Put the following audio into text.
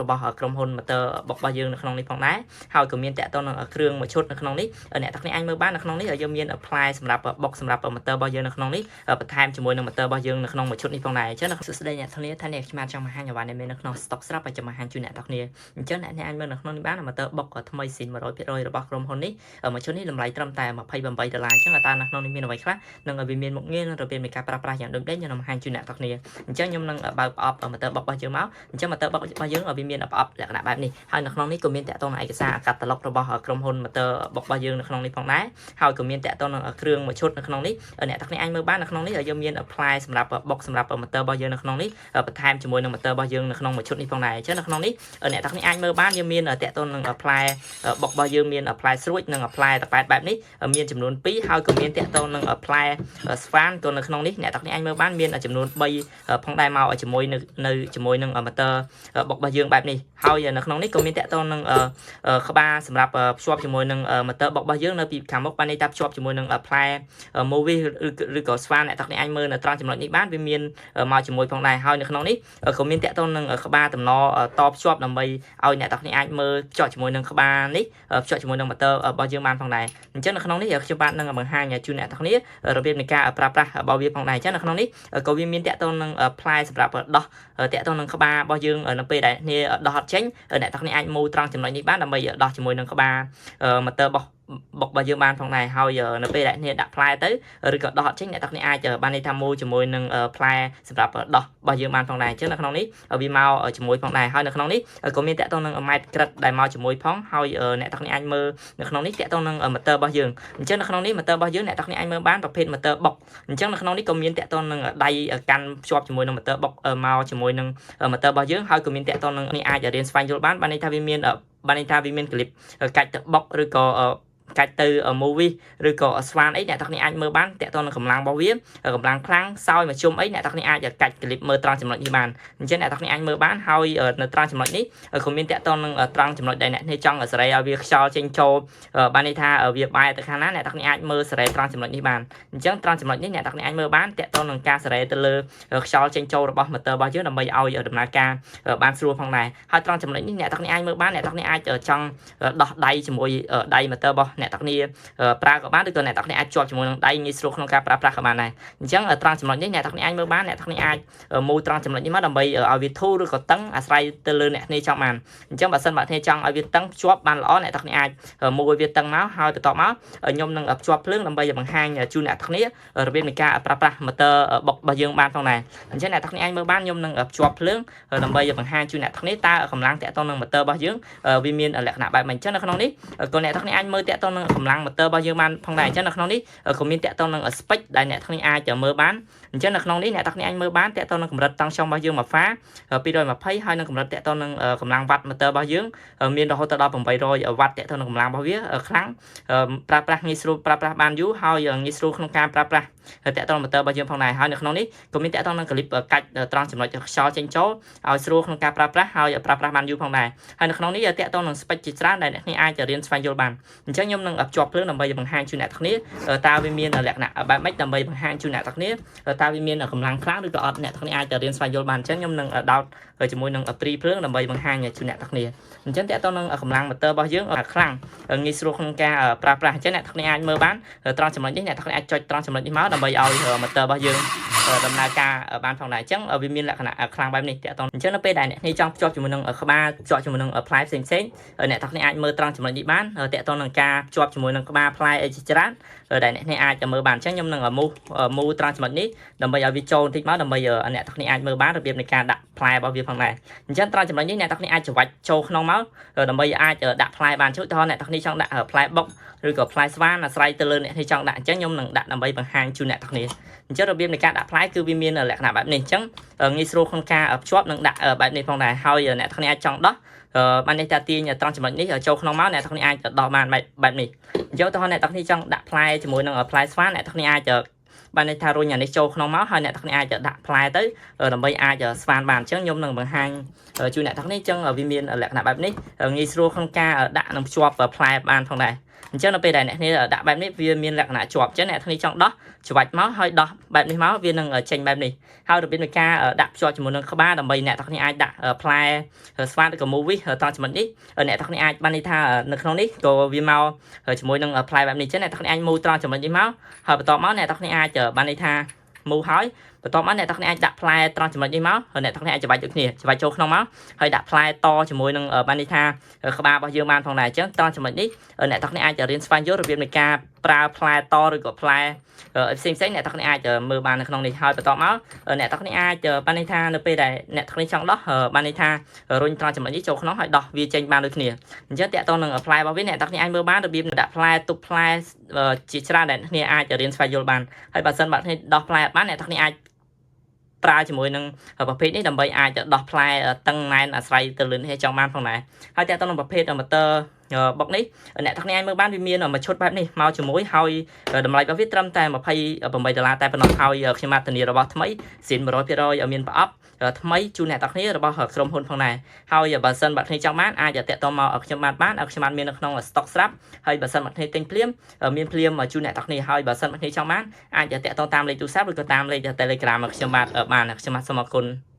របស់ក្រុមហ៊ុន motor របស់យើងនៅក្នុងនេះផងដែរហើយក៏មានតាក់ទងនឹងគ្រឿងមួយឈុតនៅក្នុងនេះអ្នកទាំងនេះអាចមើលបាននៅក្នុងនេះយើងមាន apply សម្រាប់បុកសម្រាប់ motor របស់យើងនៅក្នុងនេះបន្ថែមជាមួយនឹង motor របស់យើងនៅក្នុងមួយឈុតនេះផងដែរអញ្ចឹងសួស្តីអ្នកទាំងនេះថាអ្នកខ្ញុំអាចចង់បង្ហាញអ្វីដែលមាននៅក្នុង stock ស្រាប់ហើយចាំបង្ហាញជូនអ្នកទាំងគ្នាអញ្ចឹងអ្នកអាចមើលនៅក្នុងនេះបាន motor បុកថ្មីស៊ីន 100% របស់ក្រុមហ៊ុននេះមួយឈុតនេះតម្លៃត្រឹមតែ$28អញ្ចឹងតើនៅក្នុងនេះមានអ្វីខ្លះនឹងវាមានមុខងារនិងរបៀបនៃការប្រើប្រាស់យ៉ាងដូចនេះខ្ញុំនឹងបង្ហាញជូនអ្នកទាំងគ្នាអញ្ចឹងខ្ញុំនឹងបើក up motor បុករបស់យើងមកអញ្ចឹង motor បុករបស់យើងវាមាន up លក្ខណៈបែបនេះហើយនៅក្នុងនេះក៏មានតាក់ទងនឹងឯកសារកាតាឡុករបស់ក្រុមហ៊ុន motor បុករបស់យើងនៅក្នុងនេះផងដែរហើយក៏មានតាក់ទងនឹងគ្រឿងមួយឈុតនៅក្នុងនេះអ្នកទាំងនេះអាចមើលបាននៅក្នុងនេះយើងមាន apply សម្រាប់បុកសម្រាប់ motor របស់យើងនៅក្នុងនេះបន្ថែមជាមួយនឹង motor របស់យើងនៅក្នុងមួយឈុតនេះផងដែរអញ្ចឹងនៅក្នុងនេះអ្នកទាំងនេះអាចមើលបានយើងមានតាក់ទងនឹង apply បុករបស់យើងមាន apply ស្រួចនិង apply តប៉ែតបែបនេះមានចំនួន2ហើយក៏មានតាក់ទងនឹង apply ស្វានក៏នៅក្នុងនេះអ្នកទាំងនេះអាចមើលបានមានចំនួន3ផងដែរមកជាមួយនៅជាមួយនឹង motor បុករបស់យើងបែបនេះហើយនៅក្នុងនេះក៏មានតាក់ទងនឹងក្បាលសម្រាប់ភ្ជាប់ជាមួយនឹង motor បុករបស់យើងនៅពីខាងមុខបាននេះតាភ្ជាប់ជាមួយនឹង apply movie ឬក៏ស្វានអ្នកទាំងនេះអាចមើលនៅត្រង់ចំណុចនេះបានវាមានមកជាមួយផងដែរហើយនៅក្នុងនេះក៏មានតាក់ទងនឹងក្បាលតំណតភ្ជាប់ដើម្បីឲ្យអ្នកទាំងនេះអាចមើលភ្ជាប់ជាមួយនឹងក្បាលនេះភ្ជាប់ជាមួយនឹង motor របស់យើងបានផងដែរអញ្ចឹងនៅក្នុងនេះខ្ញុំបាទនឹងបង្ហាញជូនអ្នកទាំងនេះរបៀបនៃការប្រើប្រាស់របស់វាផងដែរអញ្ចឹងនៅក្នុងនេះក៏វាមានតាក់ទងនឹង apply សម្រាប់ដោះតាក់ទងនឹងក្បាលរបស់យើងនៅពេលដែលគ្នាដោះអត់ចេញអ្នកទាំងនេះអាចមូលត្រង់ចំណុចនេះបានដើម្បីដោះជាមួយនឹងក្បាល motor បុករបស់យើងបានផងដែរហើយនៅពេលដែលគ្នាដាក់ផ្លែទៅឬក៏ដោះអត់ចេញអ្នកទាំងនេះអាចបានន័យថាមូលជាមួយនឹងផ្លែសម្រាប់ដោះរបស់យើងបានផងដែរអញ្ចឹងនៅក្នុងនេះវាមកជាមួយផងដែរហើយនៅក្នុងនេះក៏មានតាក់ទងនឹងម៉ែត្រក្រិតដែលមកជាមួយផងហើយអ្នកទាំងនេះអាចមើលនៅក្នុងនេះតាក់ទងនឹង motor របស់យើងអញ្ចឹងនៅក្នុងនេះ motor របស់យើងអ្នកទាំងនេះអាចមើលបានប្រភេទ motor បុកអញ្ចឹងនៅក្នុងនេះក៏មានតាក់ទងនឹងដៃកាន់ភ្ជាប់ជាមួយនឹង motor បុកមកជាមួយនឹង motor របស់យើងហើយក៏មានតាក់ទងនឹងនេះអាចរៀនស្វែងយល់បានន័យថាវាមានclip កាច់ទៅបុកឬក៏កាច់ទៅ movie ឬក៏ស្វានអីអ្នកទាំងនេះអាចមើលបានតាក់ទងនឹងកម្លាំងរបស់វាកម្លាំងខ្លាំងសោយមកជុំអីអ្នកទាំងនេះអាចកាច់ clip មើលត្រង់ចំណុចនេះបានអញ្ចឹងអ្នកទាំងនេះអាចមើលបានហើយនៅត្រង់ចំណុចនេះក៏មានតាក់ទងនឹងត្រង់ចំណុចដែលអ្នកនេះចង់សេរីឲ្យវាខ្យល់ចេញចូលបានន័យថាវាបែរទៅខាងណាអ្នកទាំងនេះអាចមើលសេរីត្រង់ចំណុចនេះបានអញ្ចឹងត្រង់ចំណុចនេះអ្នកទាំងនេះអាចមើលបានតាក់ទងនឹងការសេរីទៅលើខ្យល់ចេញចូលរបស់ motor របស់យើងដើម្បីឲ្យដំណើរការបានស្រួលផងដែរហើយត្រង់ចំណុចនេះអ្នកទាំងនេះអាចមើលបានអ្នកទាំងនេះអាចចង់ដោះដៃជាមួយដៃ motor របស់អ្នកទាំងនេះប្រើក៏បានឬក៏អ្នកទាំងនេះអាចជាប់ជាមួយនឹងដៃងាយស្រួលក្នុងការប្រើប្រាស់ក៏បានដែរអញ្ចឹងត្រង់ចំណុចនេះអ្នកទាំងនេះអាចមើលបានអ្នកទាំងនេះអាចមូលត្រង់ចំណុចនេះមកដើម្បីឲ្យវាធូរឬក៏តឹងអាស្រ័យទៅលើអ្នកនេះចង់បានអញ្ចឹងបើសិនបើអ្នកចង់ឲ្យវាតឹងភ្ជាប់បានល្អអ្នកទាំងនេះអាចមូលឲ្យវាតឹងមកហើយបន្ទាប់មកខ្ញុំនឹងភ្ជាប់ភ្លើងដើម្បីបង្ហាញជូនអ្នកទាំងនេះរបៀបនៃការប្រើប្រាស់ motor បុករបស់យើងបានផងដែរអញ្ចឹងអ្នកទាំងនេះអាចមើលបានខ្ញុំនឹងភ្ជាប់ភ្លើងដើម្បីបង្ហាញជូនអ្នកទាំងនេះតើកម្លាំងតាក់ទងនឹង motor របស់យើងវាមានលក្ខណៈបែបម៉េចអញ្ចឹងនៅក្នុងនេះក៏អ្នកទាំងនេះអាចមើលតាក់ទងនឹងកម្លាំង motor របស់យើងបានផងដែរអញ្ចឹងនៅក្នុងនេះក៏មានតាក់ទងនឹង spec ដែលអ្នកទាំងនេះអាចមើលបានអញ្ចឹងនៅក្នុងនេះអ្នកទាំងនេះអាចមើលបានតាក់ទងនឹងកម្រិតតង់ខ្យល់របស់យើងមួយហ្វា220ហើយនឹងកម្រិតតាក់ទងនឹងកម្លាំងវ៉ាត់ motor របស់យើងមានរហូតដល់800វ៉ាត់តាក់ទងនឹងកម្លាំងរបស់វាខ្លាំងប្រើប្រាស់ងាយស្រួលប្រើប្រាស់បានយូរហើយងាយស្រួលក្នុងការប្រើប្រាស់តាក់ទង motor របស់យើងផងដែរហើយនៅក្នុងនេះក៏មានតាក់ទងនឹង clip កាច់ត្រង់ចំណុចខ្យល់ចេញចូលឲ្យស្រួលក្នុងការប្រើប្រាស់ហើយប្រើប្រាស់បានយូរផងដែរហើយនៅក្នុងនេះតាក់ទងនឹង spec ជាច្រើនដែលអ្នកនេះអាចរៀនស្វែងយល់បានអញ្ចឹងខ្ញុំនឹងភ្ជាប់ភ្លើងដើម្បីបង្ហាញជូនអ្នកទាំងនេះតើវាមានលក្ខណៈបែបម៉េចដើម្បីបង្ហាញជូនអ្នកទាំងនេះតើវាមានកម្លាំងខ្លាំងឬក៏អត់អ្នកទាំងនេះអាចរៀនស្វែងយល់បានអញ្ចឹងខ្ញុំនឹងដោតជាមួយនឹងព្រីភ្លើងដើម្បីបង្ហាញជូនអ្នកទាំងនេះអញ្ចឹងតាក់ទងនឹងកម្លាំង motor របស់យើងខ្លាំងងាយស្រួលក្នុងការប្រើប្រាស់អញ្ចឹងអ្នកទាំងនេះអាចមើលបានត្រង់ចំណុចនេះអ្នកទាំងនេះអាចចុចត្រង់ចំណុចនេះមកដើម្បីឲ្យ motor របស់យើងដំណើរការបានផងដែរអញ្ចឹងវាមានលក្ខណៈខ្លាំងបែបនេះតាក់ទងអញ្ចឹងនៅពេលដែលអ្នកនេះចង់ភ្ជាប់ជាមួយនឹងក្បាលភ្ជាប់ជាមួយនឹងផ្លែផ្សេងអ្នកទាំងនេះអាចមើលត្រង់ចំណុចនេះបានតាក់ទងនឹងការភ្ជាប់ជាមួយនឹងក្បាលផ្លែអីជាច្រើនដែលអ្នកនេះអាចមើលបានអញ្ចឹងខ្ញុំនឹងមូលត្រង់ចំណុចនេះដើម្បីឲ្យវាចូលបន្តិចមកដើម្បីអ្នកទាំងនេះអាចមើលបានរបៀបនៃការដាក់ផ្លែរបស់វាផងដែរអញ្ចឹងត្រង់ចំណុចនេះអ្នកទាំងនេះអាចច្រវាច់ចូលក្នុងមកដើម្បីអាចដាក់ផ្លែបានជួយតើអ្នកទាំងនេះចង់ដាក់ផ្លែបុកឬក៏ផ្លែស្វានអាស្រ័យទៅលើអ្នកនេះចង់ដាក់អញ្ចឹងខ្ញុំនឹងដាក់ដើម្បីបង្ហាញជូនអ្នកទាំងនេះអញ្ចឹងរបៀបនៃការដាក់ផ្លែគឺវាមានលក្ខណៈបែបនេះអញ្ចឹងងាយស្រួលក្នុងការភ្ជាប់និងដាក់បែបនេះផងដែរហើយអ្នកទាំងនេះអាចចង់ដោះបាននេះតាទាញត្រង់ចំណុចនេះចូលក្នុងមកអ្នកទាំងនេះអាចដោះបានបែបនេះយកទៅអ្នកទាំងនេះចង់ដាក់ផ្លែជាមួយនឹងផ្លែស្វាអ្នកទាំងនេះអាចបានន័យថារុញអានេះចូលក្នុងមកហើយអ្នកទាំងនេះអាចដាក់ផ្លែទៅដើម្បីអាចស្វានបានអញ្ចឹងខ្ញុំនឹងបង្ហាញជូនអ្នកទាំងនេះអញ្ចឹងវាមានលក្ខណៈបែបនេះងាយស្រួលក្នុងការដាក់និងភ្ជាប់ផ្លែបានផងដែរ អញ្ចឹងនៅពេលដែលអ្នកនេះដាក់បែបនេះវាមានលក្ខណៈជាប់អញ្ចឹងអ្នកនេះចង់ដោះច្បាច់មកហើយដោះបែបនេះមកវានឹងចេញបែបនេះហើយរបៀបនៃការដាក់ភ្ជាប់ជាមួយនឹងក្បាលដើម្បីអ្នកទាំងនេះអាចដាក់ផ្លែស្វាតក៏ movie ត្រង់ចំណុចនេះអ្នកទាំងនេះអាចបានន័យថានៅក្នុងនេះក៏វាមកជាមួយនឹងផ្លែបែបនេះអញ្ចឹងអ្នកទាំងនេះអាចមូលត្រង់ចំណុចនេះមកហើយបន្ទាប់មកអ្នកទាំងនេះអាចបានន័យថាមូលហើយបន្ទាប់មកអ្នកទាំងនេះអាចដាក់ផ្លែត្រង់ចំណុចនេះមកហើយអ្នកទាំងនេះអាចច្បាច់ដូចគ្នាច្បាច់ចូលក្នុងមកហើយដាក់ផ្លែតជាមួយនឹងបានន័យថាក្បាលរបស់យើងបានផងដែរអញ្ចឹងត្រង់ចំណុចនេះអ្នកទាំងនេះអាចរៀនស្វែងយល់របៀបនៃការប្រើផ្លែតឬក៏ផ្លែផ្សេងអ្នកទាំងនេះអាចមើលបាននៅក្នុងនេះហើយបន្ទាប់មកអ្នកទាំងនេះអាចបានន័យថានៅពេលដែលអ្នកទាំងនេះចង់ដោះបានន័យថារុញត្រង់ចំណុចនេះចូលក្នុងហើយដោះវាចេញបានដូចគ្នាអញ្ចឹងតកតនឹងផ្លែរបស់វាអ្នកទាំងនេះអាចមើលបានរបៀបដាក់ផ្លែទុកផ្លែជាច្រើនដែលអ្នកអាចរៀនស្វែងយល់បានហើយបើសិនបើអ្នកដោះផ្លែបានអ្នកទាំងនេះអាចប្រើជាមួយនឹងប្រភេទនេះដើម្បីអាចដោះផ្លែតឹងណែនអាស្រ័យទៅលើនេះចង់បានផងដែរហើយតើតើក្នុងប្រភេទម៉ូទ័របុកនេះអ្នកទាំងនេះអាចមើលបានវាមានមួយឈុតបែបនេះមកជាមួយហើយតម្លៃរបស់វាត្រឹមតែ$28តែប៉ុណ្ណោះហើយខ្ញុំបានធានារបស់ថ្មីស៊ីន 100% មានប្រអប់ថ្មីជូនអ្នកទាំងគ្នារបស់ក្រុមហ៊ុនផងដែរហើយបើសិនបើគ្នាចង់បានអាចតាក់ទងមកខ្ញុំបានខ្ញុំបានមាននៅក្នុង stock ស្រាប់ហើយបើសិនបើគ្នាទិញភ្លាមមានភ្លាមជូនអ្នកទាំងគ្នាហើយបើសិនបើគ្នាចង់បានអាចតាក់ទងតាមលេខទូរស័ព្ទឬក៏តាមលេខ Telegram ខ្ញុំបាទបានខ្ញុំបាទសូមអរគុណ